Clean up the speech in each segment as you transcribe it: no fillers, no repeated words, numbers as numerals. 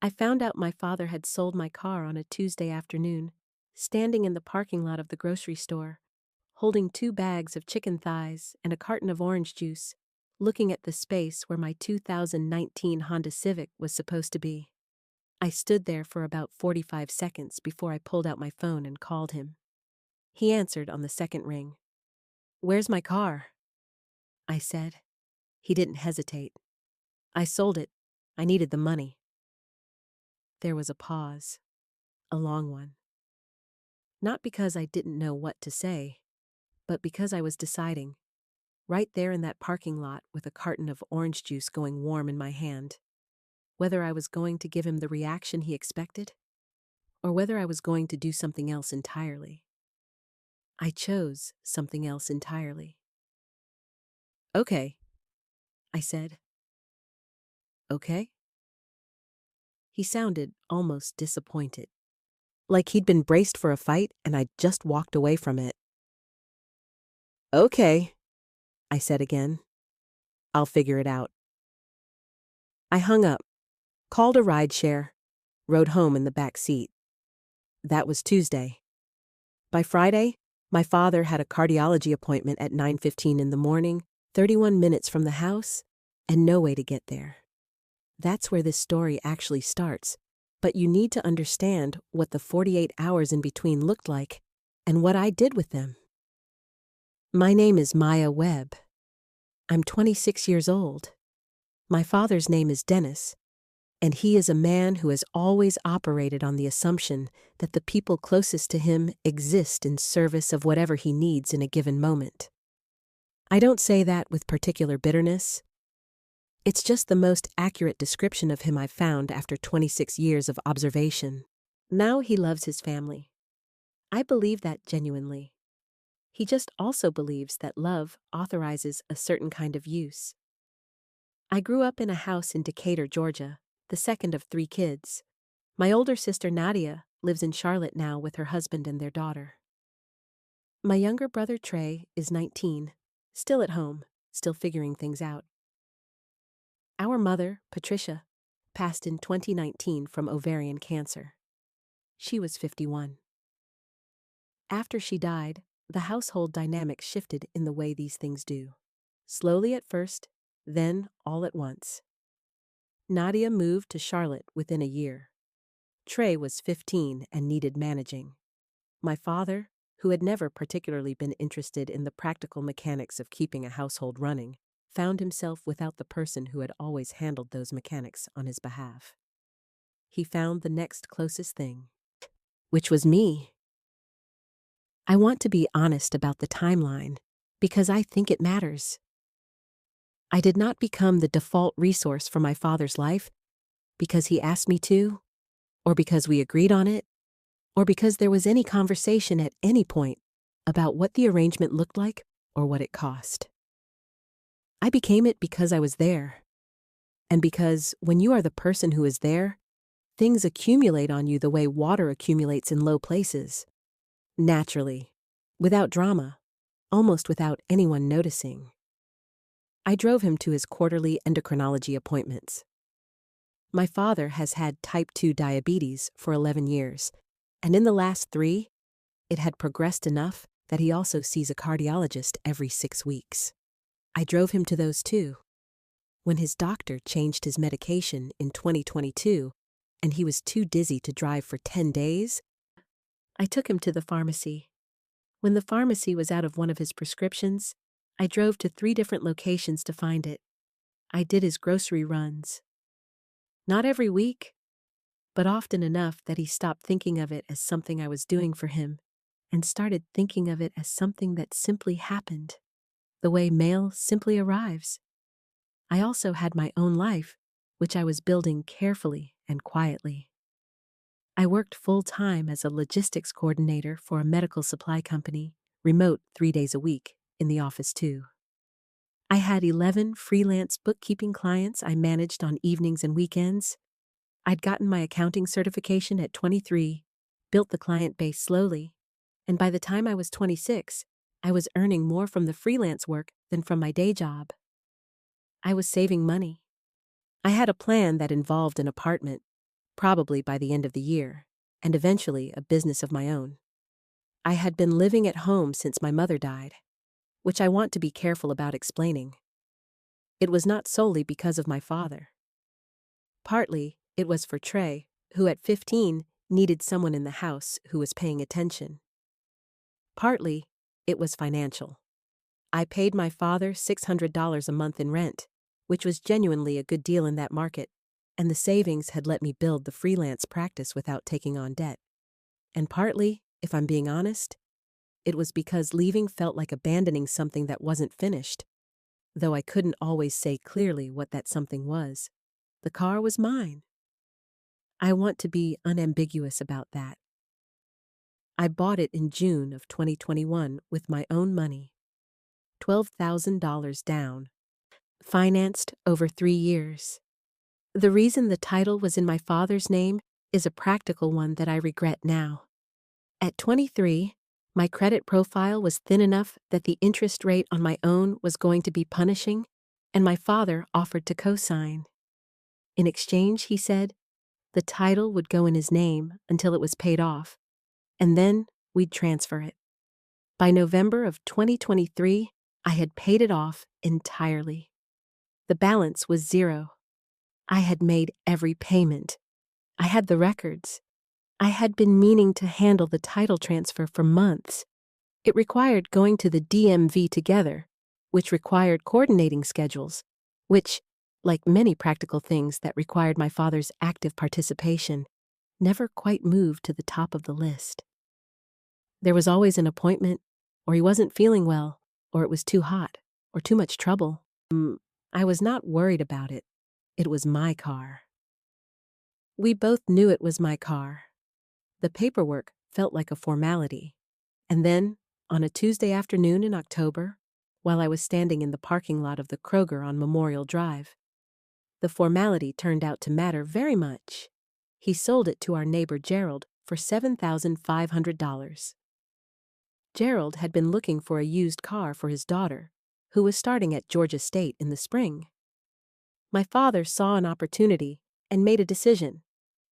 I found out my father had sold my car on a Tuesday afternoon, standing in the parking lot of the grocery store, holding 2 bags of chicken thighs and a carton of orange juice, looking at the space where my 2019 Honda Civic was supposed to be. I stood there for about 45 seconds before I pulled out my phone and called him. He answered on the second ring. "Where's my car?" I said. He didn't hesitate. "I sold it. I needed the money." There was a pause, a long one. Not because I didn't know what to say, but because I was deciding, right there in that parking lot with a carton of orange juice going warm in my hand, whether I was going to give him the reaction he expected, or whether I was going to do something else entirely. I chose something else entirely. "Okay," I said. "Okay?" He sounded almost disappointed, like he'd been braced for a fight and I'd just walked away from it. "Okay," I said again. "I'll figure it out." I hung up, called a rideshare, rode home in the back seat. That was Tuesday. By Friday, my father had a cardiology appointment at 9:15 in the morning, 31 minutes from the house, and no way to get there. That's where this story actually starts, but you need to understand what the 48 hours in between looked like and what I did with them. My name is Maya Webb. I'm 26 years old. My father's name is Dennis, and he is a man who has always operated on the assumption that the people closest to him exist in service of whatever he needs in a given moment. I don't say that with particular bitterness. It's just the most accurate description of him I've found after 26 years of observation. Now he loves his family. I believe that genuinely. He just also believes that love authorizes a certain kind of use. I grew up in a house in Decatur, Georgia, the second of 3 kids. My older sister Nadia lives in Charlotte now with her husband and their daughter. My younger brother Trey is 19, still at home, still figuring things out. Our mother, Patricia, passed in 2019 from ovarian cancer. She was 51. After she died, the household dynamic shifted in the way these things do. Slowly at first, then all at once. Nadia moved to Charlotte within a year. Trey was 15 and needed managing. My father, who had never particularly been interested in the practical mechanics of keeping a household running, found himself without the person who had always handled those mechanics on his behalf. He found the next closest thing, which was me. I want to be honest about the timeline because I think it matters. I did not become the default resource for my father's life because he asked me to, or because we agreed on it, or because there was any conversation at any point about what the arrangement looked like or what it cost. I became it because I was there, and because when you are the person who is there, things accumulate on you the way water accumulates in low places, naturally, without drama, almost without anyone noticing. I drove him to his quarterly endocrinology appointments. My father has had type 2 diabetes for 11 years, and in the last 3, it had progressed enough that he also sees a cardiologist every 6 weeks. I drove him to those too. When his doctor changed his medication in 2022 and he was too dizzy to drive for 10 days, I took him to the pharmacy. When the pharmacy was out of one of his prescriptions, I drove to 3 different locations to find it. I did his grocery runs. Not every week, but often enough that he stopped thinking of it as something I was doing for him and started thinking of it as something that simply happened, the way mail simply arrives. I also had my own life, which I was building carefully and quietly. I worked full-time as a logistics coordinator for a medical supply company, remote 3 days a week, in the office too. I had 11 freelance bookkeeping clients I managed on evenings and weekends. I'd gotten my accounting certification at 23, built the client base slowly, and by the time I was 26, I was earning more from the freelance work than from my day job. I was saving money. I had a plan that involved an apartment, probably by the end of the year, and eventually a business of my own. I had been living at home since my mother died, which I want to be careful about explaining. It was not solely because of my father. Partly, it was for Trey, who at 15 needed someone in the house who was paying attention. Partly, it was financial. I paid my father $600 a month in rent, which was genuinely a good deal in that market, and the savings had let me build the freelance practice without taking on debt. And partly, if I'm being honest, it was because leaving felt like abandoning something that wasn't finished, though I couldn't always say clearly what that something was. The car was mine. I want to be unambiguous about that. I bought it in June of 2021 with my own money, $12,000 down, financed over 3 years. The reason the title was in my father's name is a practical one that I regret now. At 23, my credit profile was thin enough that the interest rate on my own was going to be punishing, and my father offered to co-sign. In exchange, he said, the title would go in his name until it was paid off, and then we'd transfer it. By November of 2023, I had paid it off entirely. The balance was zero. I had made every payment. I had the records. I had been meaning to handle the title transfer for months. It required going to the DMV together, which required coordinating schedules, which, like many practical things that required my father's active participation, never quite moved to the top of the list. There was always an appointment, or he wasn't feeling well, or it was too hot, or too much trouble. I was not worried about it. It was my car. We both knew it was my car. The paperwork felt like a formality. And then, on a Tuesday afternoon in October, while I was standing in the parking lot of the Kroger on Memorial Drive, the formality turned out to matter very much. He sold it to our neighbor Gerald for $7,500. Gerald had been looking for a used car for his daughter, who was starting at Georgia State in the spring. My father saw an opportunity and made a decision,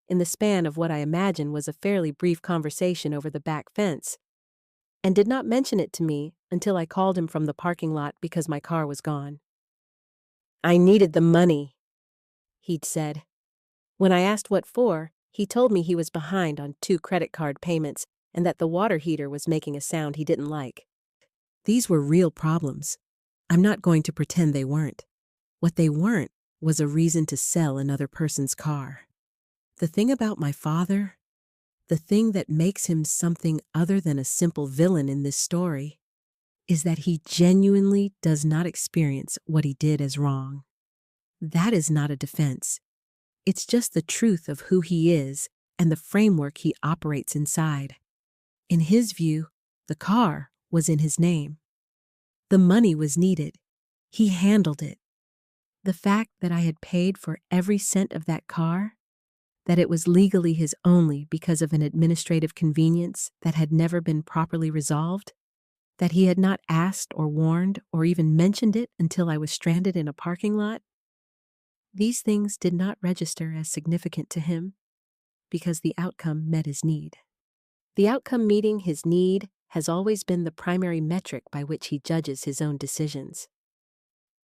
in the span of what I imagine was a fairly brief conversation over the back fence, and did not mention it to me until I called him from the parking lot because my car was gone. I needed the money, he'd said. When I asked what for, he told me he was behind on 2 credit card payments and that the water heater was making a sound he didn't like. These were real problems. I'm not going to pretend they weren't. What they weren't was a reason to sell another person's car. The thing about my father, the thing that makes him something other than a simple villain in this story, is that he genuinely does not experience what he did as wrong. That is not a defense. It's just the truth of who he is and the framework he operates inside. In his view, the car was in his name. The money was needed. He handled it. The fact that I had paid for every cent of that car, that it was legally his only because of an administrative convenience that had never been properly resolved, that he had not asked or warned or even mentioned it until I was stranded in a parking lot, these things did not register as significant to him because the outcome met his need. The outcome meeting his need has always been the primary metric by which he judges his own decisions.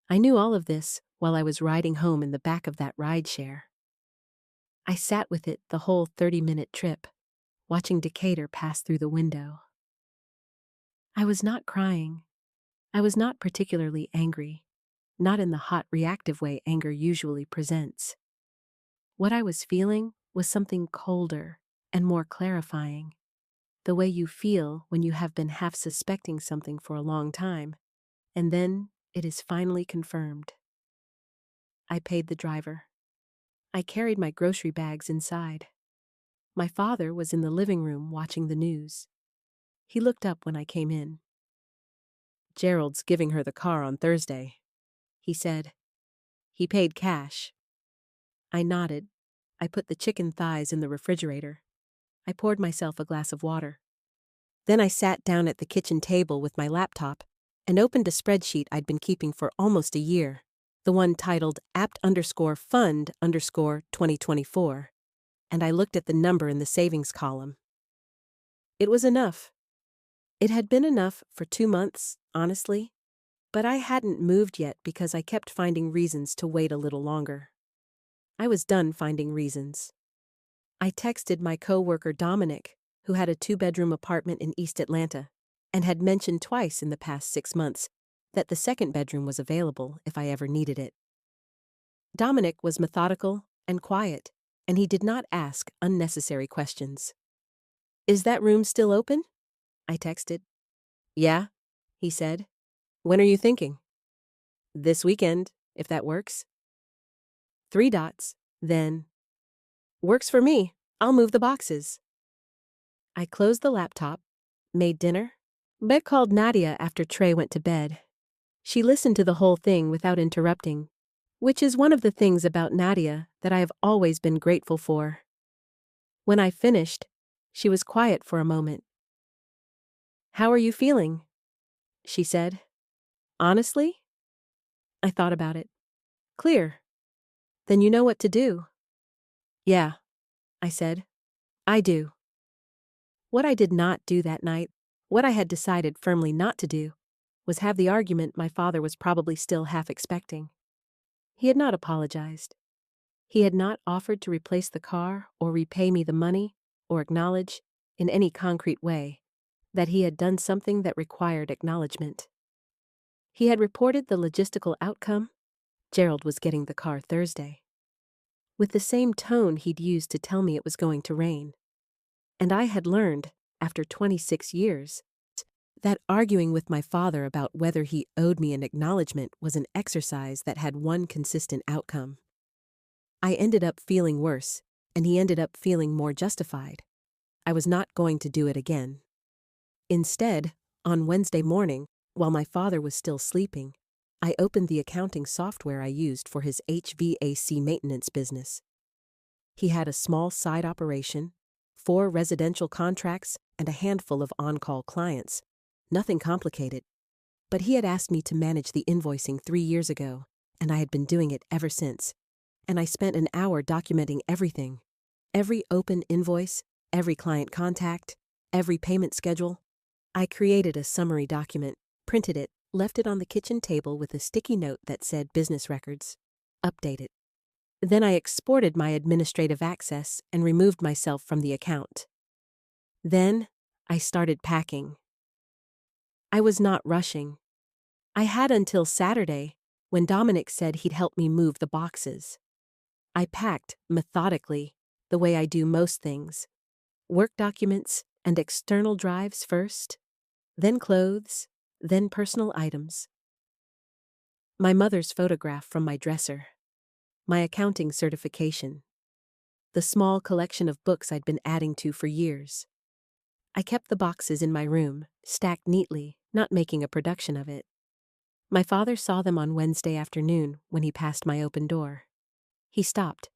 I knew all of this while I was riding home in the back of that rideshare. I sat with it the whole 30-minute trip, watching Decatur pass through the window. I was not crying. I was not particularly angry, not in the hot, reactive way anger usually presents. What I was feeling was something colder and more clarifying, the way you feel when you have been half suspecting something for a long time, and then it is finally confirmed. I paid the driver. I carried my grocery bags inside. My father was in the living room watching the news. He looked up when I came in. Gerald's giving her the car on Thursday, he said. He paid cash. I nodded. I put the chicken thighs in the refrigerator. I poured myself a glass of water. Then I sat down at the kitchen table with my laptop and opened a spreadsheet I'd been keeping for almost a year, the one titled apt_fund_2024. and I looked at the number in the savings column. It was enough. It had been enough for 2 months, honestly, but I hadn't moved yet because I kept finding reasons to wait a little longer. I was done finding reasons. I texted my coworker Dominic, who had a 2-bedroom apartment in East Atlanta, and had mentioned twice in the past 6 months that the second bedroom was available if I ever needed it. Dominic was methodical and quiet, and he did not ask unnecessary questions. "Is that room still open?" I texted. "Yeah," he said. "When are you thinking?" "This weekend, if that works." 3 dots, then, "Works for me. I'll move the boxes." I closed the laptop, made dinner. Beck called Nadia after Trey went to bed. She listened to the whole thing without interrupting, which is one of the things about Nadia that I have always been grateful for. When I finished, she was quiet for a moment. "How are you feeling?" she said. "Honestly?" I thought about it. "Clear. Then you know what to do." "Yeah," I said. "I do." What I did not do that night, what I had decided firmly not to do, was have the argument my father was probably still half expecting. He had not apologized. He had not offered to replace the car or repay me the money or acknowledge, in any concrete way, that he had done something that required acknowledgement. He had reported the logistical outcome. Gerald was getting the car Thursday, with the same tone he'd used to tell me it was going to rain. And I had learned, after 26 years, that arguing with my father about whether he owed me an acknowledgement was an exercise that had one consistent outcome. I ended up feeling worse, and he ended up feeling more justified. I was not going to do it again. Instead, on Wednesday morning, while my father was still sleeping, I opened the accounting software I used for his HVAC maintenance business. He had a small side operation, 4 residential contracts, and a handful of on-call clients. Nothing complicated. But he had asked me to manage the invoicing 3 years ago, and I had been doing it ever since. And I spent an hour documenting everything. Every open invoice, every client contact, every payment schedule. I created a summary document, printed it, left it on the kitchen table with a sticky note that said business records. Update it. Then I exported my administrative access and removed myself from the account. Then I started packing. I was not rushing. I had until Saturday, when Dominic said he'd help me move the boxes. I packed methodically, the way I do most things. Work documents and external drives first, then clothes, then personal items. My mother's photograph from my dresser. My accounting certification. The small collection of books I'd been adding to for years. I kept the boxes in my room, stacked neatly, not making a production of it. My father saw them on Wednesday afternoon when he passed my open door. He stopped,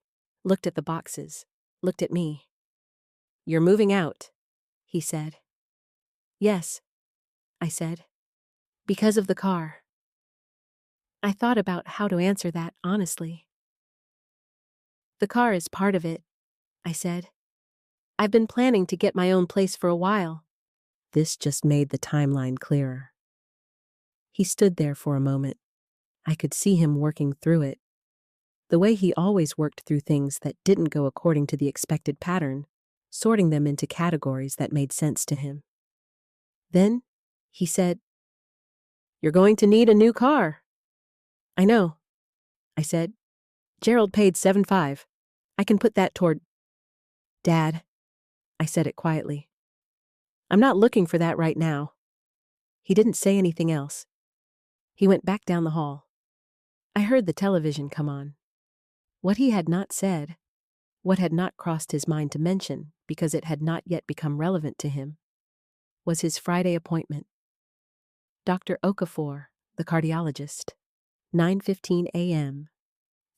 looked at the boxes, looked at me. "You're moving out," he said. "Yes," I said. "Because of the car." I thought about how to answer that honestly. "The car is part of it," I said. "I've been planning to get my own place for a while." This just made the timeline clearer. He stood there for a moment. I could see him working through it. The way he always worked through things that didn't go according to the expected pattern, sorting them into categories that made sense to him. Then he said, "You're going to need a new car." "I know," I said. "Gerald paid $7,500. I can put that toward—" "Dad," I said it quietly. "I'm not looking for that right now." He didn't say anything else. He went back down the hall. I heard the television come on. What he had not said, what had not crossed his mind to mention because it had not yet become relevant to him, was his Friday appointment. Dr. Okafor, the cardiologist, 9:15 a.m.,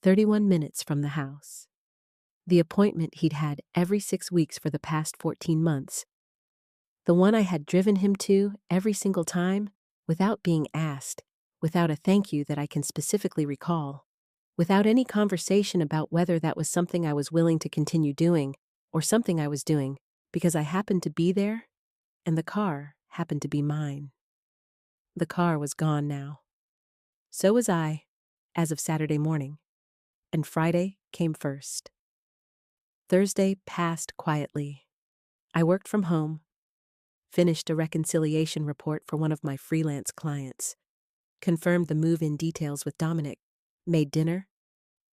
31 minutes from the house. The appointment he'd had every 6 weeks for the past 14 months. The one I had driven him to every single time, without being asked, without a thank you that I can specifically recall, without any conversation about whether that was something I was willing to continue doing, or something I was doing because I happened to be there and the car happened to be mine. The car was gone now. So was I, as of Saturday morning, and Friday came first. Thursday passed quietly. I worked from home, finished a reconciliation report for one of my freelance clients, confirmed the move-in details with Dominic, made dinner,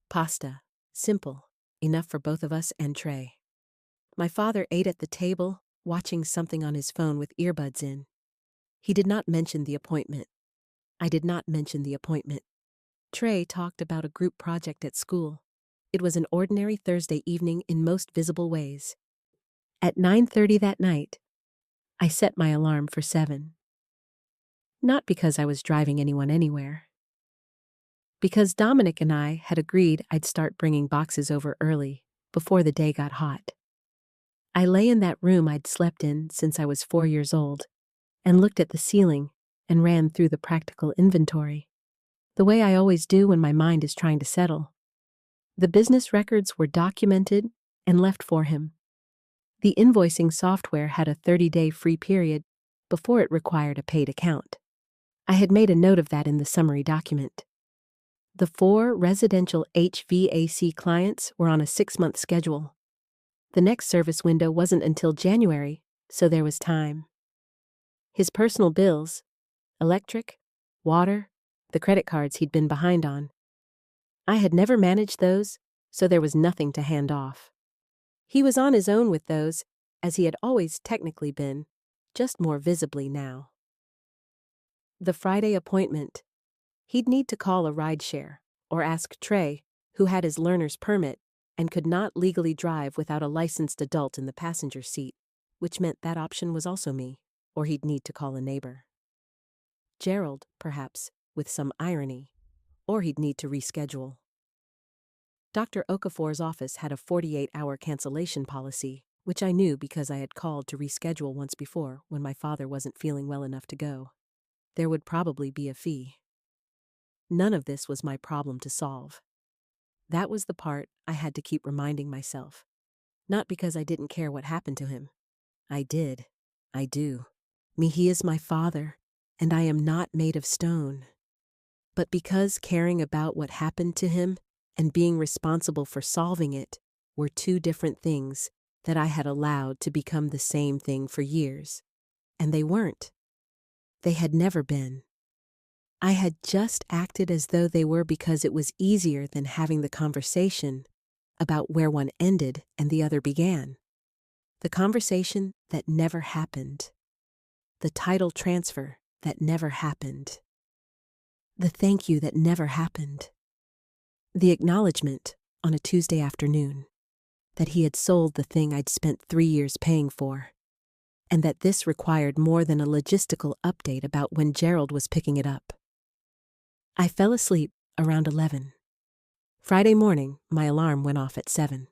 pasta, simple, enough for both of us and Trey. My father ate at the table, watching something on his phone with earbuds in. He did not mention the appointment. I did not mention the appointment. Trey talked about a group project at school. It was an ordinary Thursday evening in most visible ways. At 9:30 that night, I set my alarm for 7. Not because I was driving anyone anywhere. Because Dominic and I had agreed I'd start bringing boxes over early, before the day got hot. I lay in that room I'd slept in since I was 4 years old, and looked at the ceiling and ran through the practical inventory, the way I always do when my mind is trying to settle. The business records were documented and left for him. The invoicing software had a 30-day free period before it required a paid account. I had made a note of that in the summary document. The 4 residential HVAC clients were on a 6-month schedule. The next service window wasn't until January, so there was time. His personal bills, electric, water, the credit cards he'd been behind on. I had never managed those, so there was nothing to hand off. He was on his own with those, as he had always technically been, just more visibly now. The Friday appointment. He'd need to call a rideshare, or ask Trey, who had his learner's permit and could not legally drive without a licensed adult in the passenger seat, which meant that option was also me, or he'd need to call a neighbor. Gerald, perhaps, with some irony, or he'd need to reschedule. Dr. Okafor's office had a 48-hour cancellation policy, which I knew because I had called to reschedule once before when my father wasn't feeling well enough to go. There would probably be a fee. None of this was my problem to solve. That was the part I had to keep reminding myself. Not because I didn't care what happened to him. I did. I do. He is my father, and I am not made of stone. But because caring about what happened to him and being responsible for solving it were two different things that I had allowed to become the same thing for years. And they weren't. They had never been. I had just acted as though they were because it was easier than having the conversation about where one ended and the other began. The conversation that never happened. The title transfer that never happened. The thank you that never happened. The acknowledgement on a Tuesday afternoon that he had sold the thing I'd spent 3 years paying for, and that this required more than a logistical update about when Gerald was picking it up. I fell asleep around 11. Friday morning, my alarm went off at 7.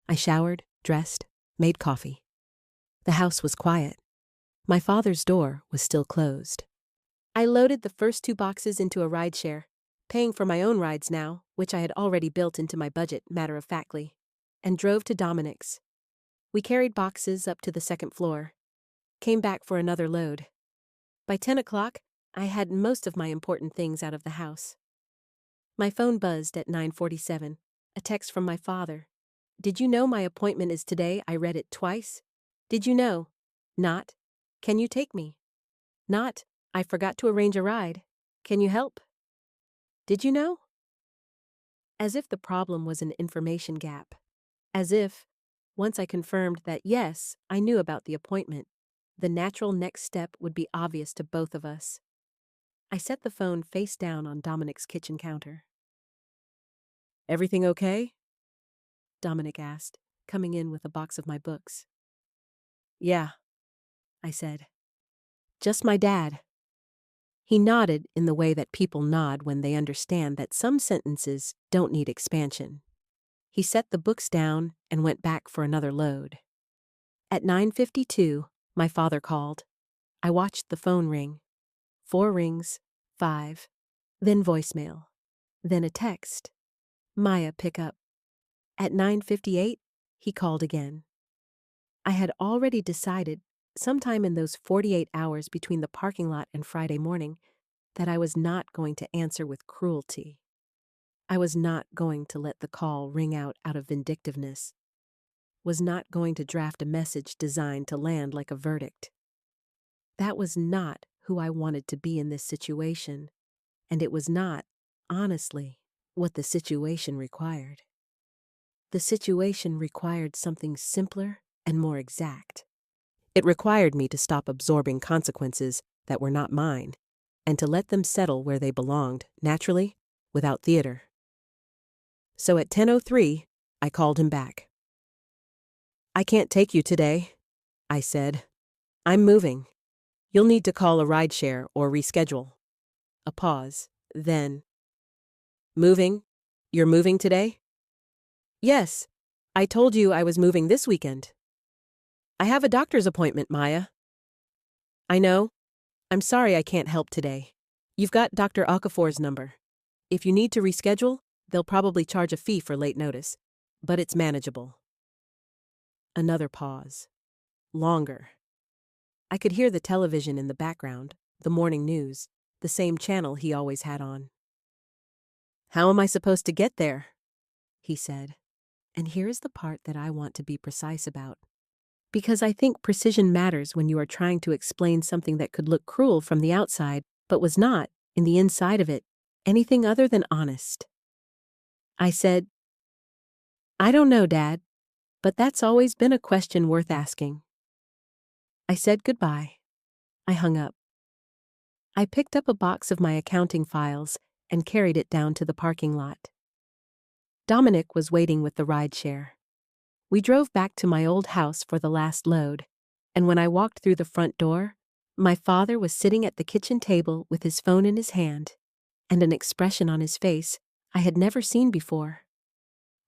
I showered, dressed, made coffee. The house was quiet. My father's door was still closed. I loaded the first 2 boxes into a rideshare, paying for my own rides now, which I had already built into my budget matter-of-factly, and drove to Dominic's. We carried boxes up to the 2nd floor, came back for another load. By 10 o'clock, I had most of my important things out of the house. My phone buzzed at 9:47, a text from my father. Did you know my appointment is today? I read it twice. Did you know? Not, can you take me? Not, I forgot to arrange a ride. Can you help? Did you know? As if the problem was an information gap. As if, once I confirmed that yes, I knew about the appointment, the natural next step would be obvious to both of us. I set the phone face down on Dominic's kitchen counter. Everything okay? Dominic asked, coming in with a box of my books. Yeah, I said. Just my dad. He nodded in the way that people nod when they understand that some sentences don't need expansion. He set the books down and went back for another load. At 9:52, my father called. I watched the phone ring. 4 rings, 5, then voicemail, then a text. Maya, pick up. At 9:58, he called again. I had already decided, sometime in those 48 hours between the parking lot and Friday morning, that I was not going to answer with cruelty. I was not going to let the call ring out of vindictiveness, was not going to draft a message designed to land like a verdict. That was not who I wanted to be in this situation, and it was not, honestly, what the situation required. The situation required something simpler and more exact. It required me to stop absorbing consequences that were not mine, and to let them settle where they belonged, naturally, without theater. So at 10:03, I called him back. "I can't take you today," I said. "I'm moving. You'll need to call a rideshare or reschedule." A pause, then, "Moving? You're moving today?" "Yes. I told you I was moving this weekend." "I have a doctor's appointment, Maya." "I know. I'm sorry I can't help today. You've got Dr. Okafor's number. If you need to reschedule, they'll probably charge a fee for late notice, but it's manageable." Another pause. Longer. I could hear the television in the background, the morning news, the same channel he always had on. "How am I supposed to get there?" he said. And here's the part that I want to be precise about. Because I think precision matters when you are trying to explain something that could look cruel from the outside, but was not, in the inside of it, anything other than honest. I said, "I don't know, Dad, but that's always been a question worth asking." I said goodbye. I hung up. I picked up a box of my accounting files and carried it down to the parking lot. Dominic was waiting with the rideshare. We drove back to my old house for the last load, and when I walked through the front door, my father was sitting at the kitchen table with his phone in his hand, and an expression on his face I had never seen before.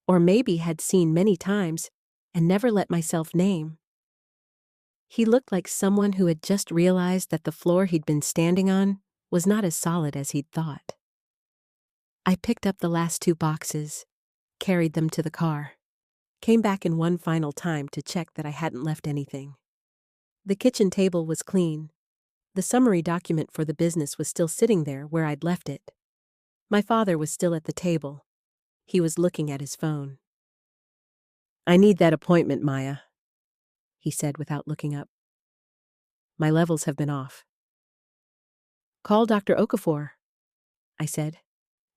Or maybe had seen many times and never let myself name. He looked like someone who had just realized that the floor he'd been standing on was not as solid as he'd thought. I picked up the last 2 boxes, carried them to the car, came back in one final time to check that I hadn't left anything. The kitchen table was clean. The summary document for the business was still sitting there where I'd left it. My father was still at the table. He was looking at his phone. "I need that appointment, Maya," he said without looking up. "My levels have been off." "Call Dr. Okafor," I said.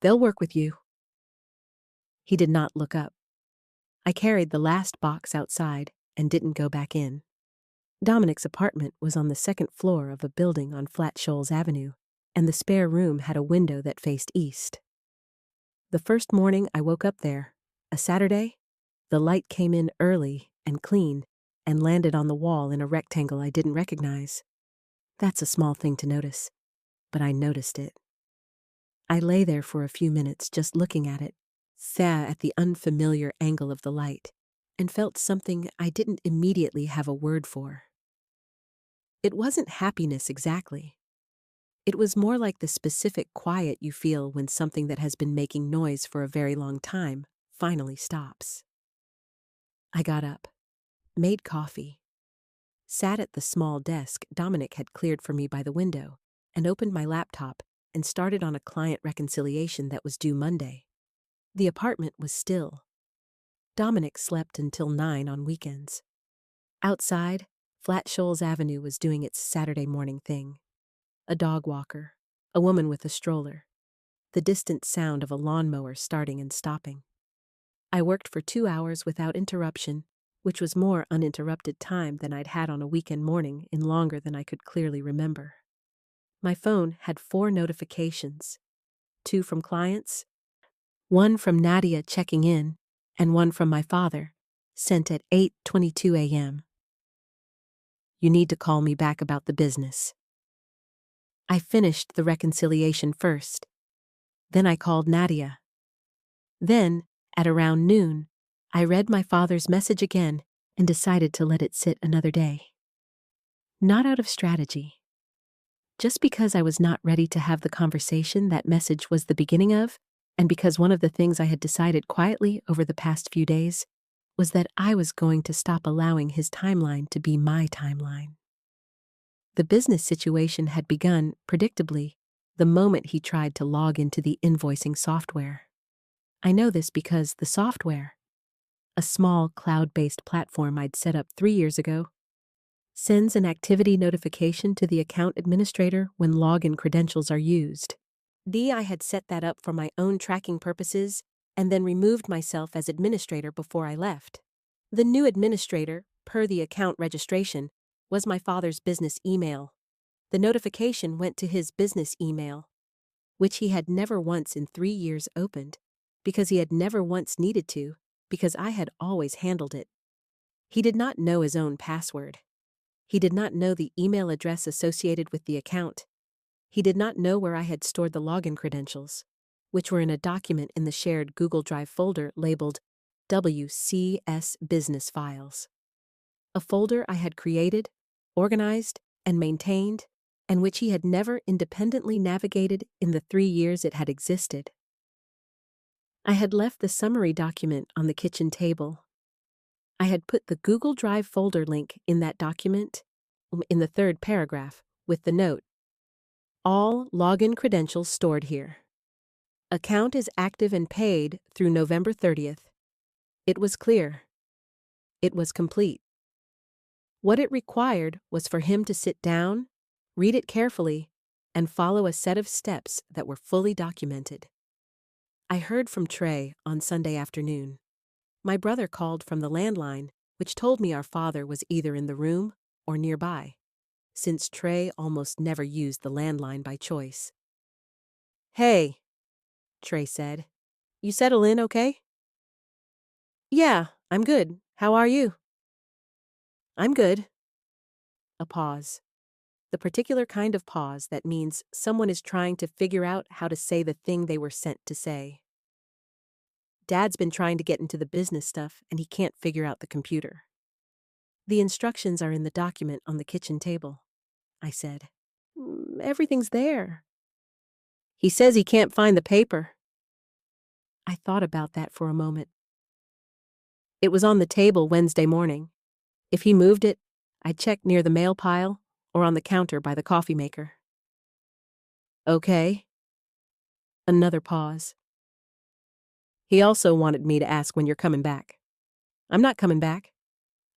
"They'll work with you." He did not look up. I carried the last box outside and didn't go back in. Dominic's apartment was on the 2nd floor of a building on Flat Shoals Avenue, and the spare room had a window that faced east. The first morning I woke up there, a Saturday, the light came in early and clean and landed on the wall in a rectangle I didn't recognize. That's a small thing to notice, but I noticed it. I lay there for a few minutes just looking at it, sat at the unfamiliar angle of the light, and felt something I didn't immediately have a word for. It wasn't happiness exactly. It was more like the specific quiet you feel when something that has been making noise for a very long time finally stops. I got up, made coffee, sat at the small desk Dominic had cleared for me by the window, and opened my laptop and started on a client reconciliation that was due Monday. The apartment was still. Dominic slept until 9 on weekends. Outside, Flat Shoals Avenue was doing its Saturday morning thing. A dog walker, a woman with a stroller, the distant sound of a lawnmower starting and stopping. I worked for 2 hours without interruption, which was more uninterrupted time than I'd had on a weekend morning in longer than I could clearly remember. My phone had 4 notifications, 2 from clients, 1 from Nadia checking in, and 1 from my father, sent at 8:22 a.m. "You need to call me back about the business." I finished the reconciliation first. Then I called Nadia. Then, at around noon, I read my father's message again and decided to let it sit another day. Not out of strategy. Just because I was not ready to have the conversation that message was the beginning of, and because one of the things I had decided quietly over the past few days was that I was going to stop allowing his timeline to be my timeline. The business situation had begun, predictably, the moment he tried to log into the invoicing software. I know this because the software, a small cloud-based platform I'd set up 3 years ago, sends an activity notification to the account administrator when login credentials are used. I had set that up for my own tracking purposes and then removed myself as administrator before I left. The new administrator, per the account registration, was my father's business email. The notification went to his business email, which he had never once in 3 years opened, because he had never once needed to, because I had always handled it. He did not know his own password. He did not know the email address associated with the account. He did not know where I had stored the login credentials, which were in a document in the shared Google Drive folder labeled WCS Business Files. A folder I had created, organized, and maintained, and which he had never independently navigated in the 3 years it had existed. I had left the summary document on the kitchen table. I had put the Google Drive folder link in that document, in the 3rd paragraph, with the note, "All login credentials stored here. Account is active and paid through November 30th. It was clear. It was complete. What it required was for him to sit down, read it carefully, and follow a set of steps that were fully documented." I heard from Trey on Sunday afternoon. My brother called from the landline, which told me our father was either in the room or nearby, since Trey almost never used the landline by choice. "Hey," Trey said. "You settle in okay?" "Yeah, I'm good. How are you?" "I'm good." A pause. The particular kind of pause that means someone is trying to figure out how to say the thing they were sent to say. Dad's been trying to get into the business stuff and he can't figure out the computer. The instructions are in the document on the kitchen table, I said. Everything's there." "He says he can't find the paper." I thought about that for a moment. "It was on the table Wednesday morning. If he moved it, I'd check near the mail pile or on the counter by the coffee maker." "Okay." Another pause. "He also wanted me to ask when you're coming back." "I'm not coming back,"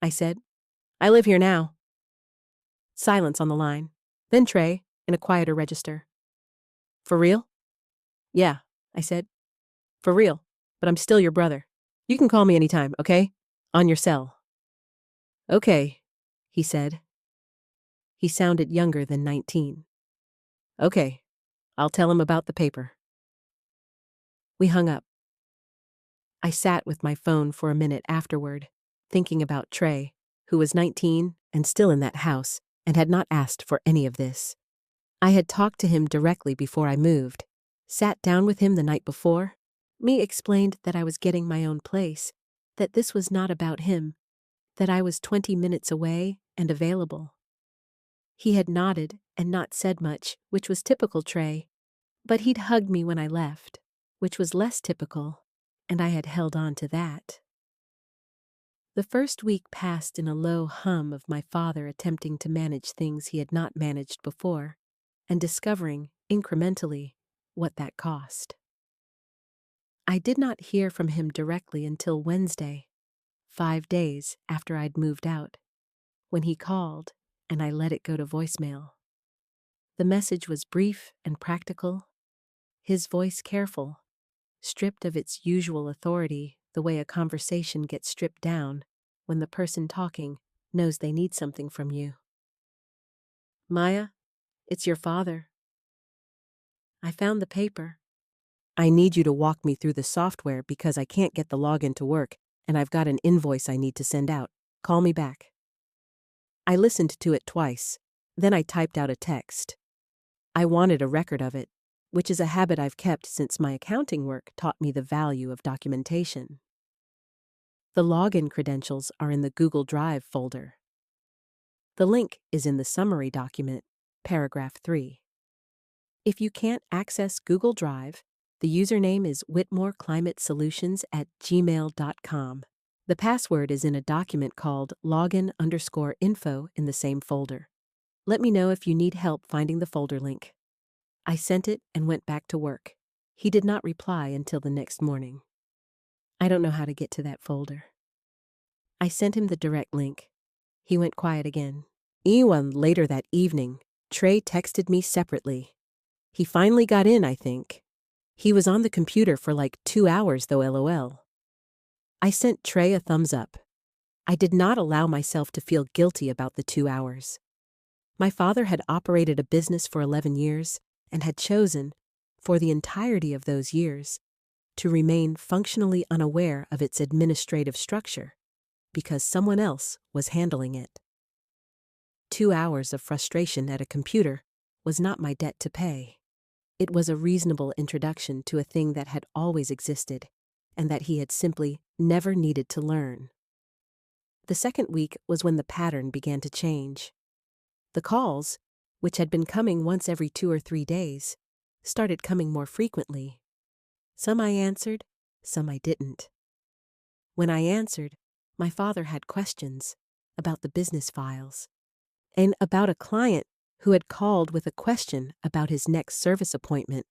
I said. "I live here now." Silence on the line. Then Trey, in a quieter register. "For real?" "Yeah," I said. "For real, but I'm still your brother. You can call me anytime, okay? On your cell." "Okay," he said. He sounded younger than 19. "Okay, I'll tell him about the paper." We hung up. I sat with my phone for a minute afterward, thinking about Trey, who was 19 and still in that house and had not asked for any of this. I had talked to him directly before I moved, sat down with him the night before. Me explained that I was getting my own place, that this was not about him, that I was 20 minutes away and available. He had nodded and not said much, which was typical Trey, but he'd hugged me when I left, which was less typical, and I had held on to that. The first week passed in a low hum of my father attempting to manage things he had not managed before, and discovering, incrementally, what that cost. I did not hear from him directly until Wednesday, 5 days after I'd moved out, when he called and I let it go to voicemail. The message was brief and practical, his voice careful, stripped of its usual authority the way a conversation gets stripped down when the person talking knows they need something from you. "Maya, it's your father. I found the paper. I need you to walk me through the software because I can't get the login to work and I've got an invoice I need to send out. Call me back." I listened to it twice, then I typed out a text. I wanted a record of it, which is a habit I've kept since my accounting work taught me the value of documentation. The login credentials are in the Google Drive folder. The link is in the summary document, paragraph 3. If you can't access Google Drive, the username is whitmoreclimatesolutions@gmail.com. The password is in a document called login_info in the same folder. Let me know if you need help finding the folder link. I sent it and went back to work. He did not reply until the next morning. I don't know how to get to that folder. I sent him the direct link. He went quiet again. Even later that evening, Trey texted me separately. He finally got in, I think. He was on the computer for like 2 hours though, LOL. I sent Trey a thumbs up. I did not allow myself to feel guilty about the 2 hours. My father had operated a business for 11 years and had chosen, for the entirety of those years, to remain functionally unaware of its administrative structure because someone else was handling it. 2 hours of frustration at a computer was not my debt to pay. It was a reasonable introduction to a thing that had always existed and that he had simply never needed to learn. The second week was when the pattern began to change. The calls, which had been coming once every 2 or 3 days, started coming more frequently. Some I answered, some I didn't. When I answered, my father had questions about the business files and about a client who had called with a question about his next service appointment,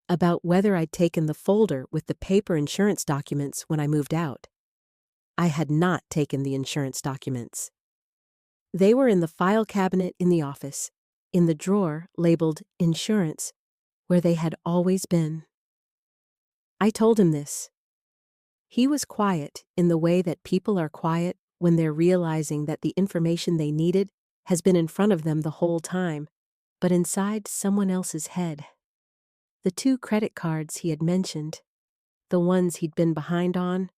about whether I'd taken the folder with the paper insurance documents when I moved out. I had not taken the insurance documents. They were in the file cabinet in the office, in the drawer labeled Insurance, where they had always been. I told him this. He was quiet in the way that people are quiet when they're realizing that the information they needed has been in front of them the whole time, but inside someone else's head. The 2 credit cards he had mentioned, the ones he'd been behind on,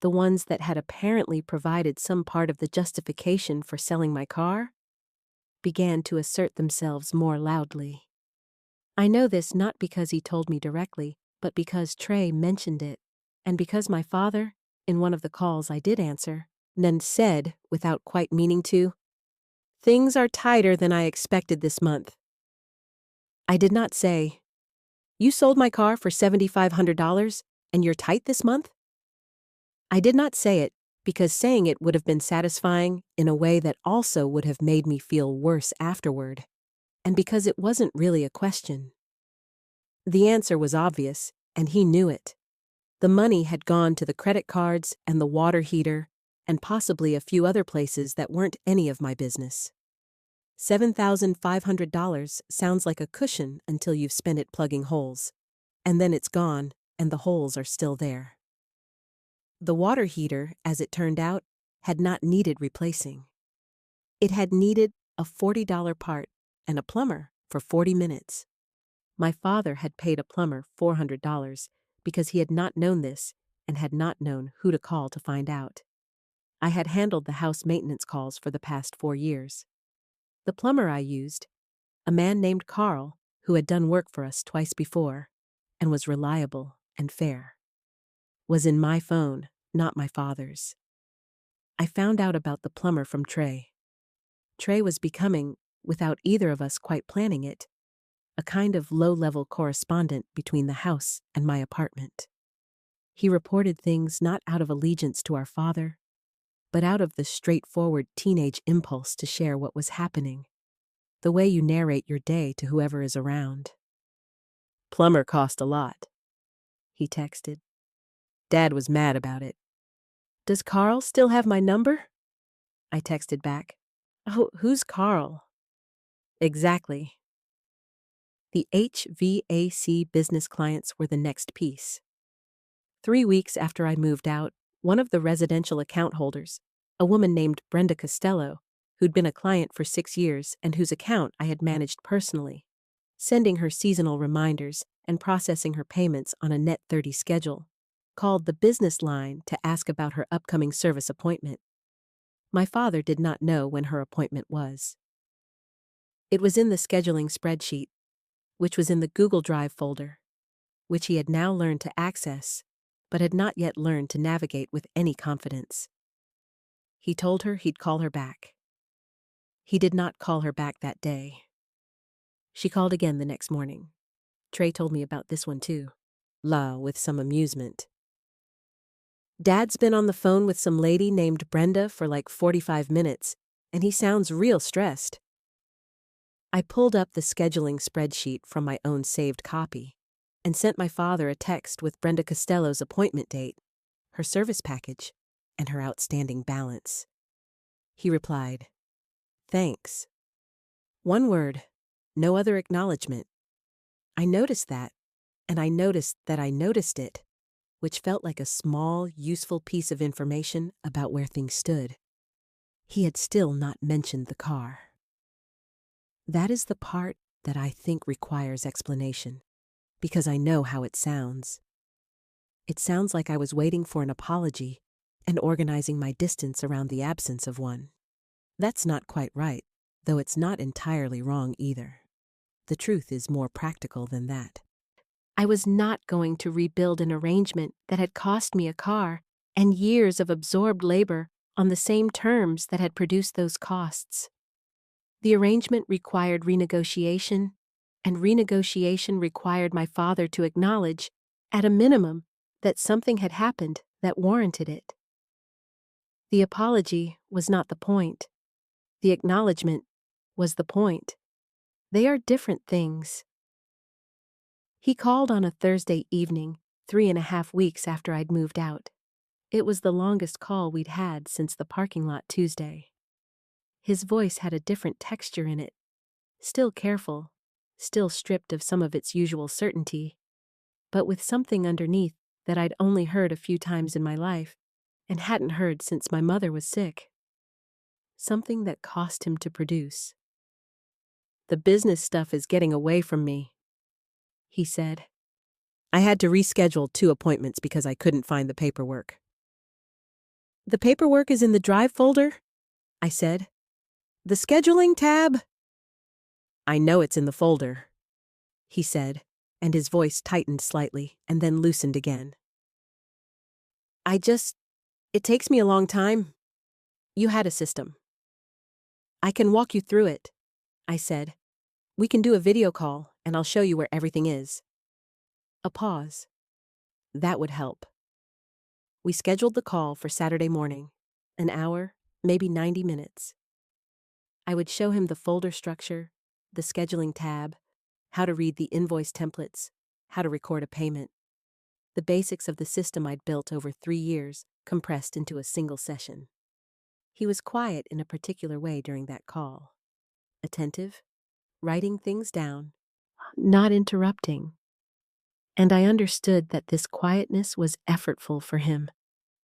the ones that had apparently provided some part of the justification for selling my car, began to assert themselves more loudly. I know this not because he told me directly, but because Trey mentioned it, and because my father, in one of the calls I did answer, then said, without quite meaning to, "Things are tighter than I expected this month." I did not say, "You sold my car for $7,500 and you're tight this month?" I did not say it because saying it would have been satisfying in a way that also would have made me feel worse afterward, and because it wasn't really a question. The answer was obvious, and he knew it. The money had gone to the credit cards and the water heater, and possibly a few other places that weren't any of my business. $7,500 sounds like a cushion until you've spent it plugging holes, and then it's gone, and the holes are still there. The water heater, as it turned out, had not needed replacing. It had needed a $40 part and a plumber for 40 minutes. My father had paid a plumber $400 because he had not known this and had not known who to call to find out. I had handled the house maintenance calls for the past 4 years. The plumber I used, a man named Carl, who had done work for us twice before, and was reliable and fair, was in my phone, not my father's. I found out about the plumber from Trey. Trey was becoming, without either of us quite planning it, a kind of low-level correspondent between the house and my apartment. He reported things not out of allegiance to our father, but out of the straightforward teenage impulse to share what was happening, the way you narrate your day to whoever is around. "Plumber cost a lot," he texted. "Dad was mad about it." "Does Carl still have my number?" I texted back. "Oh, who's Carl?" Exactly. The HVAC business clients were the next piece. 3 weeks after I moved out, one of the residential account holders, a woman named Brenda Costello, who'd been a client for 6 years and whose account I had managed personally, sending her seasonal reminders and processing her payments on a net 30 schedule, called the business line to ask about her upcoming service appointment. My father did not know when her appointment was. It was in the scheduling spreadsheet, which was in the Google Drive folder, which he had now learned to access, but had not yet learned to navigate with any confidence. He told her he'd call her back. He did not call her back that day. She called again the next morning. Trey told me about this one too, with some amusement. Dad's been on the phone with some lady named Brenda for like 45 minutes, and he sounds real stressed. I pulled up the scheduling spreadsheet from my own saved copy and sent my father a text with Brenda Costello's appointment date, her service package, and her outstanding balance. He replied, "Thanks." One word, no other acknowledgement. I noticed that, and I noticed that I noticed it, which felt like a small, useful piece of information about where things stood. He had still not mentioned the car. That is the part that I think requires explanation, because I know how it sounds. It sounds like I was waiting for an apology and organizing my distance around the absence of one. That's not quite right, though it's not entirely wrong either. The truth is more practical than that. I was not going to rebuild an arrangement that had cost me a car and years of absorbed labor on the same terms that had produced those costs. The arrangement required renegotiation, and renegotiation required my father to acknowledge, at a minimum, that something had happened that warranted it. The apology was not the point. The acknowledgement was the point. They are different things. He called on a Thursday evening, 3.5 weeks after I'd moved out. It was the longest call we'd had since the parking lot Tuesday. His voice had a different texture in it, still careful, still stripped of some of its usual certainty, but with something underneath that I'd only heard a few times in my life and hadn't heard since my mother was sick. Something that cost him to produce. "The business stuff is getting away from me," he said. I had to reschedule 2 appointments because I couldn't find the paperwork. "The paperwork is in the drive folder?" I said. "The scheduling tab?" "I know it's in the folder," he said, and his voice tightened slightly and then loosened again. It takes me a long time. You had a system." "I can walk you through it," I said. "We can do a video call, and I'll show you where everything is." A pause. That would help. We scheduled the call for Saturday morning, an hour, maybe 90 minutes. I would show him the folder structure, the scheduling tab, how to read the invoice templates, how to record a payment. The basics of the system I'd built over 3 years, compressed into a single session. He was quiet in a particular way during that call. Attentive, writing things down, not interrupting. And I understood that this quietness was effortful for him,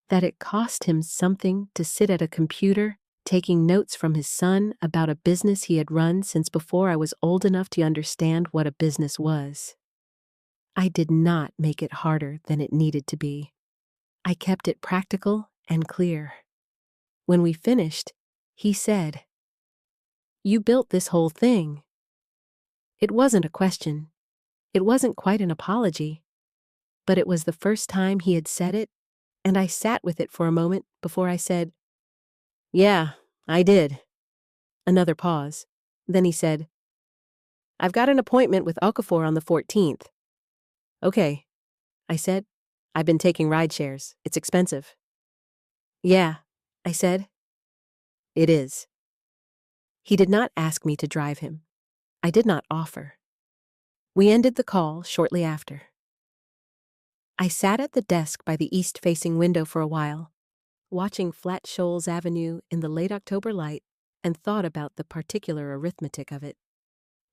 that it cost him something to sit at a computer taking notes from his son about a business he had run since before I was old enough to understand what a business was. I did not make it harder than it needed to be. I kept it practical and clear. When we finished, he said, "You built this whole thing." It wasn't a question. It wasn't quite an apology. But it was the first time he had said it, and I sat with it for a moment before I said, "Yeah, I did." Another pause. Then he said, "I've got an appointment with Okafor on the 14th. "Okay," I said. "I've been taking ride shares. It's expensive." "Yeah," I said. "It is." He did not ask me to drive him. I did not offer. We ended the call shortly after. I sat at the desk by the east-facing window for a while, watching Flat Shoals Avenue in the late October light, and thought about the particular arithmetic of it.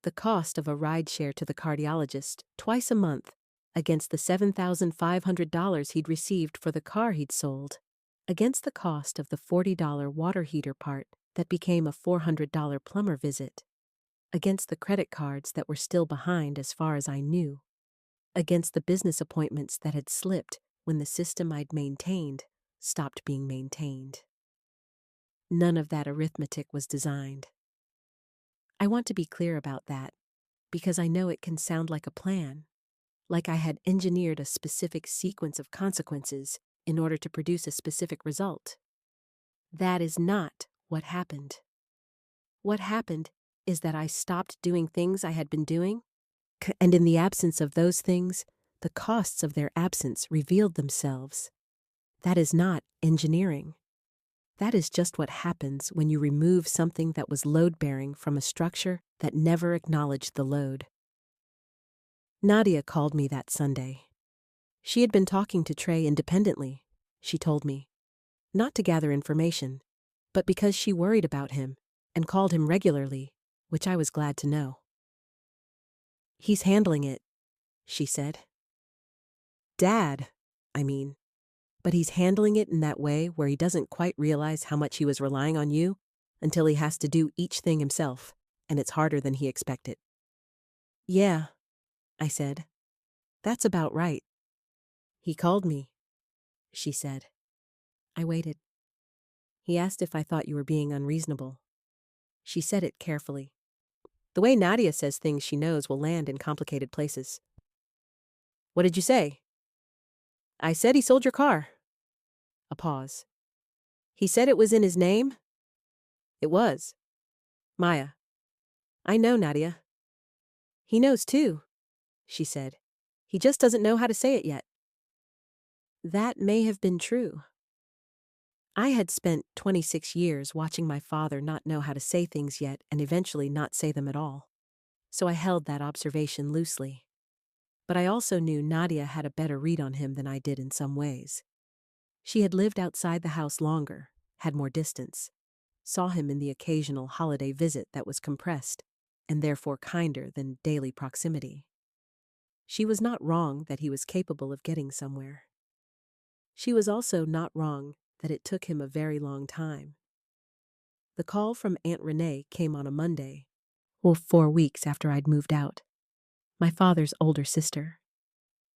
The cost of a ride share to the cardiologist twice a month against the $7,500 he'd received for the car he'd sold, against the cost of the $40 water heater part that became a $400 plumber visit, against the credit cards that were still behind as far as I knew, against the business appointments that had slipped when the system I'd maintained stopped being maintained. None of that arithmetic was designed. I want to be clear about that, because I know it can sound like a plan, like I had engineered a specific sequence of consequences in order to produce a specific result. That is not what happened. What happened is that I stopped doing things I had been doing, and in the absence of those things, the costs of their absence revealed themselves. That is not engineering. That is just what happens when you remove something that was load-bearing from a structure that never acknowledged the load. Nadia called me that Sunday. She had been talking to Trey independently, she told me. Not to gather information, but because she worried about him and called him regularly, which I was glad to know. He's handling it, she said. Dad, I mean. But he's handling it in that way where he doesn't quite realize how much he was relying on you until he has to do each thing himself, and it's harder than he expected. Yeah, I said. That's about right. He called me, she said. I waited. He asked if I thought you were being unreasonable. She said it carefully. The way Nadia says things she knows will land in complicated places. What did you say? I said he sold your car. A pause. He said it was in his name? It was. Maya. I know, Nadia. He knows too, she said. He just doesn't know how to say it yet. That may have been true. I had spent 26 years watching my father not know how to say things yet and eventually not say them at all. So I held that observation loosely. But I also knew Nadia had a better read on him than I did in some ways. She had lived outside the house longer, had more distance, saw him in the occasional holiday visit that was compressed, and therefore kinder than daily proximity. She was not wrong that he was capable of getting somewhere. She was also not wrong that it took him a very long time. The call from Aunt Renee came on a Monday, 4 weeks after I'd moved out. My father's older sister.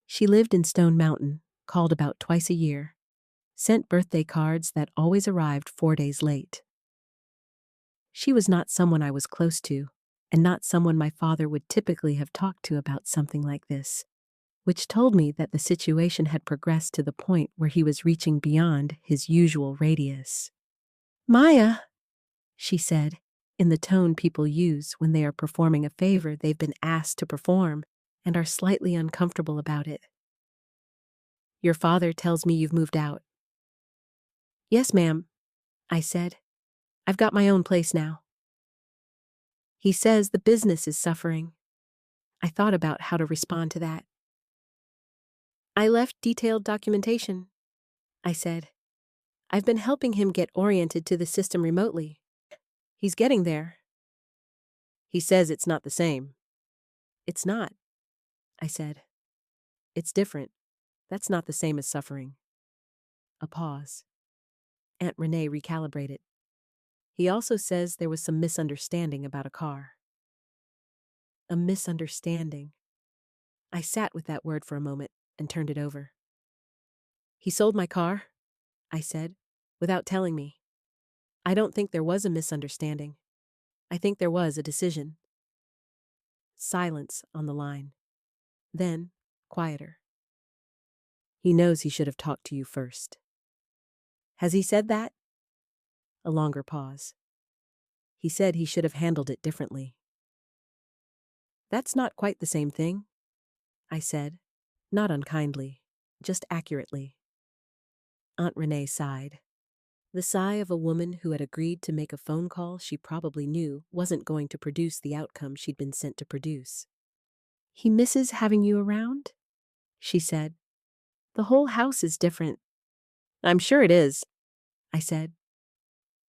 She lived in Stone Mountain, called about twice a year, sent birthday cards that always arrived 4 days late. She was not someone I was close to, and not someone my father would typically have talked to about something like this, which told me that the situation had progressed to the point where he was reaching beyond his usual radius. Maya, she said, in the tone people use when they are performing a favor they've been asked to perform and are slightly uncomfortable about it. Your father tells me you've moved out. Yes, ma'am, I said. I've got my own place now. He says the business is suffering. I thought about how to respond to that. I left detailed documentation, I said. I've been helping him get oriented to the system remotely. He's getting there. He says it's not the same. It's not, I said. It's different. That's not the same as suffering. A pause. Aunt Renee recalibrated. He also says there was some misunderstanding about a car. A misunderstanding. I sat with that word for a moment and turned it over. He sold my car, I said, without telling me. I don't think there was a misunderstanding. I think there was a decision. Silence on the line. Then, quieter. He knows he should have talked to you first. Has he said that? A longer pause. He said he should have handled it differently. That's not quite the same thing, I said, not unkindly, just accurately. Aunt Renee sighed. The sigh of a woman who had agreed to make a phone call she probably knew wasn't going to produce the outcome she'd been sent to produce. He misses having you around? She said. The whole house is different. I'm sure it is, I said.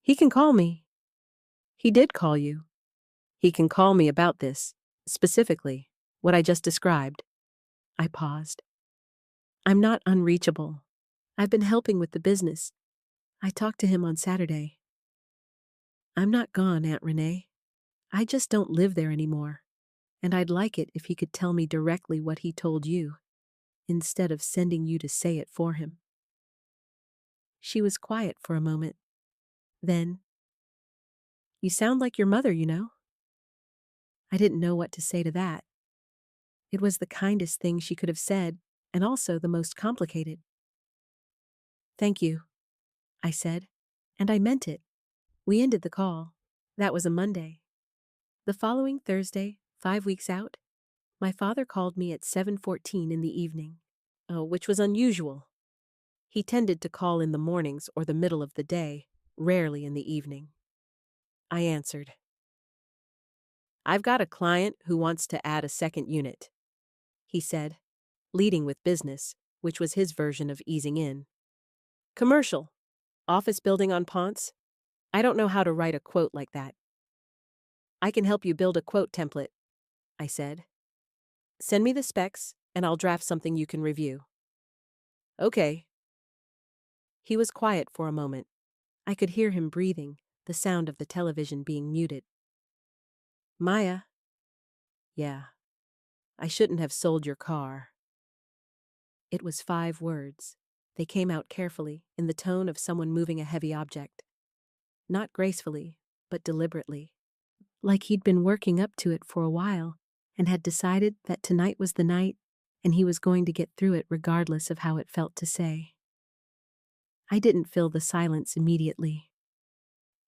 He can call me. He did call you. He can call me about this, specifically, what I just described. I paused. I'm not unreachable. I've been helping with the business. I talked to him on Saturday. I'm not gone, Aunt Renee. I just don't live there anymore, and I'd like it if he could tell me directly what he told you, instead of sending you to say it for him. She was quiet for a moment. Then, you sound like your mother, you know. I didn't know what to say to that. It was the kindest thing she could have said, and also the most complicated. Thank you, I said, and I meant it. We ended the call. That was a Monday. The following Thursday, 5 weeks out, my father called me at 7:14 in the evening, which was unusual. He tended to call in the mornings or the middle of the day, rarely in the evening. I answered. I've got a client who wants to add a second unit, he said, leading with business, which was his version of easing in. Commercial. Office building on Ponce? I don't know how to write a quote like that. I can help you build a quote template, I said. Send me the specs, and I'll draft something you can review. Okay. He was quiet for a moment. I could hear him breathing, the sound of the television being muted. Maya. Yeah. I shouldn't have sold your car. It was 5 words. They came out carefully, in the tone of someone moving a heavy object. Not gracefully, but deliberately. Like he'd been working up to it for a while, and had decided that tonight was the night, and he was going to get through it regardless of how it felt to say. I didn't fill the silence immediately.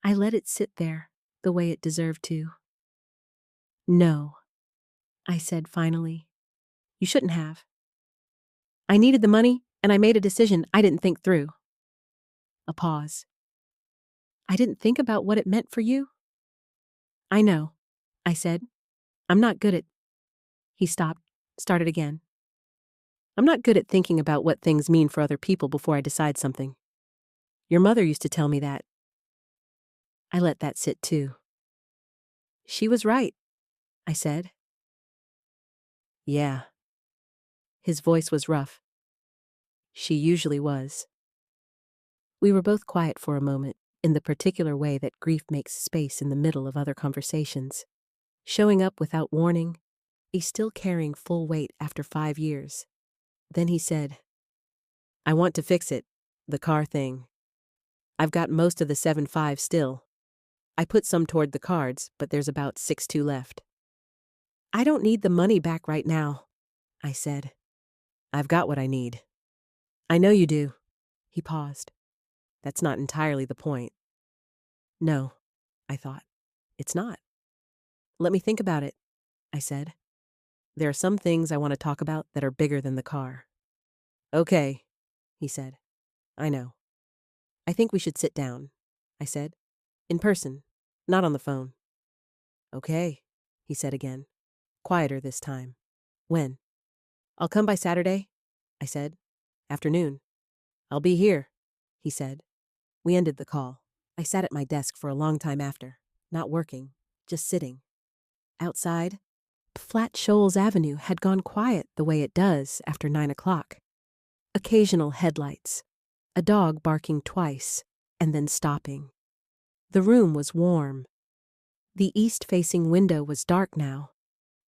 I let it sit there, the way it deserved to. No, I said finally. You shouldn't have. I needed the money, and I made a decision I didn't think through. A pause. I didn't think about what it meant for you? I know, I said. I'm not good at... He stopped, started again. I'm not good at thinking about what things mean for other people before I decide something. Your mother used to tell me that. I let that sit too. She was right, I said. Yeah. His voice was rough. She usually was. We were both quiet for a moment, in the particular way that grief makes space in the middle of other conversations. Showing up without warning, he's still carrying full weight after 5 years. Then he said, I want to fix it, the car thing. I've got most of the 7.5 still. I put some toward the cards, but there's about 6.2 left. I don't need the money back right now, I said. I've got what I need. I know you do. He paused. That's not entirely the point. No, I thought. It's not. Let me think about it, I said. There are some things I want to talk about that are bigger than the car. Okay, he said. I know. I think we should sit down, I said. In person, not on the phone. Okay, he said again. Quieter this time. When? I'll come by Saturday, I said. Afternoon. I'll be here, he said. We ended the call. I sat at my desk for a long time after, not working, just sitting. Outside, Flat Shoals Avenue had gone quiet the way it does after 9 o'clock. Occasional headlights, a dog barking twice, and then stopping. The room was warm. The east-facing window was dark now,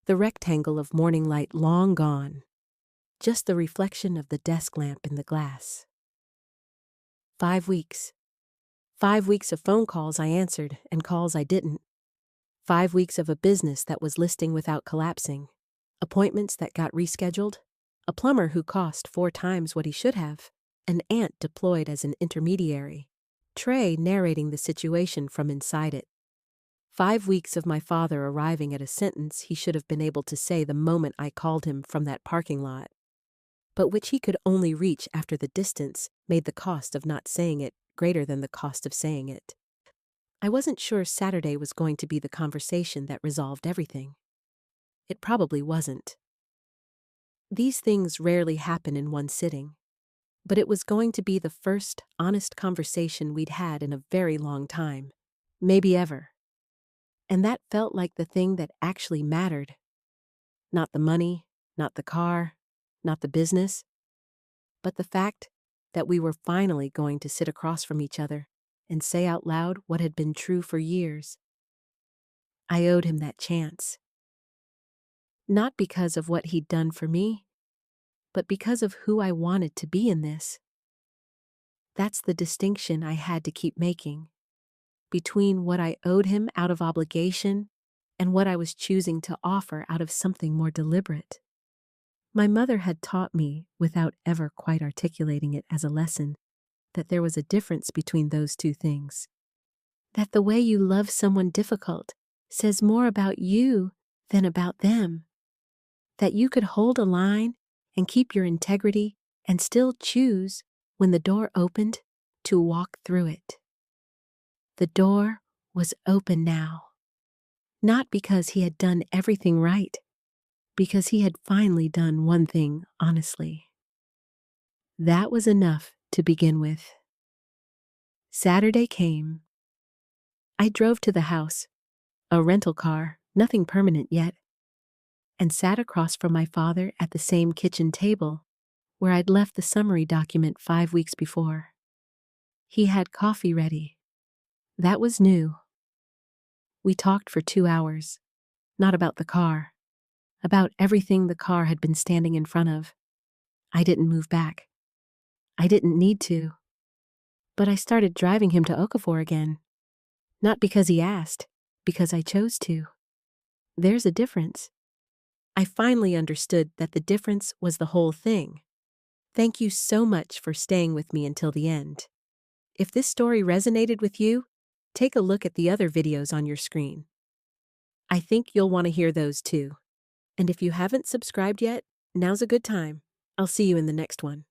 the rectangle of morning light long gone, just the reflection of the desk lamp in the glass. 5 weeks. 5 weeks of phone calls I answered and calls I didn't. 5 weeks of a business that was listing without collapsing, appointments that got rescheduled, a plumber who cost 4 times what he should have, an aunt deployed as an intermediary, Trey narrating the situation from inside it. 5 weeks of my father arriving at a sentence he should have been able to say the moment I called him from that parking lot, but which he could only reach after the distance made the cost of not saying it greater than the cost of saying it. I wasn't sure Saturday was going to be the conversation that resolved everything. It probably wasn't. These things rarely happen in one sitting, but it was going to be the first honest conversation we'd had in a very long time, maybe ever. And that felt like the thing that actually mattered. Not the money, not the car, not the business, but the fact that we were finally going to sit across from each other and say out loud what had been true for years. I owed him that chance. Not because of what he'd done for me, but because of who I wanted to be in this. That's the distinction I had to keep making, between what I owed him out of obligation and what I was choosing to offer out of something more deliberate. My mother had taught me, without ever quite articulating it as a lesson, that there was a difference between those two things. That the way you love someone difficult says more about you than about them. That you could hold a line and keep your integrity and still choose when the door opened to walk through it. The door was open now. Not because he had done everything right, because he had finally done one thing honestly. That was enough to begin with. Saturday came. I drove to the house, a rental car, nothing permanent yet, and sat across from my father at the same kitchen table where I'd left the summary document 5 weeks before. He had coffee ready. That was new. We talked for 2 hours, not about the car, about everything the car had been standing in front of. I didn't move back. I didn't need to. But I started driving him to Okafor again. Not because he asked, because I chose to. There's a difference. I finally understood that the difference was the whole thing. Thank you so much for staying with me until the end. If this story resonated with you, take a look at the other videos on your screen. I think you'll want to hear those too. And if you haven't subscribed yet, now's a good time. I'll see you in the next one.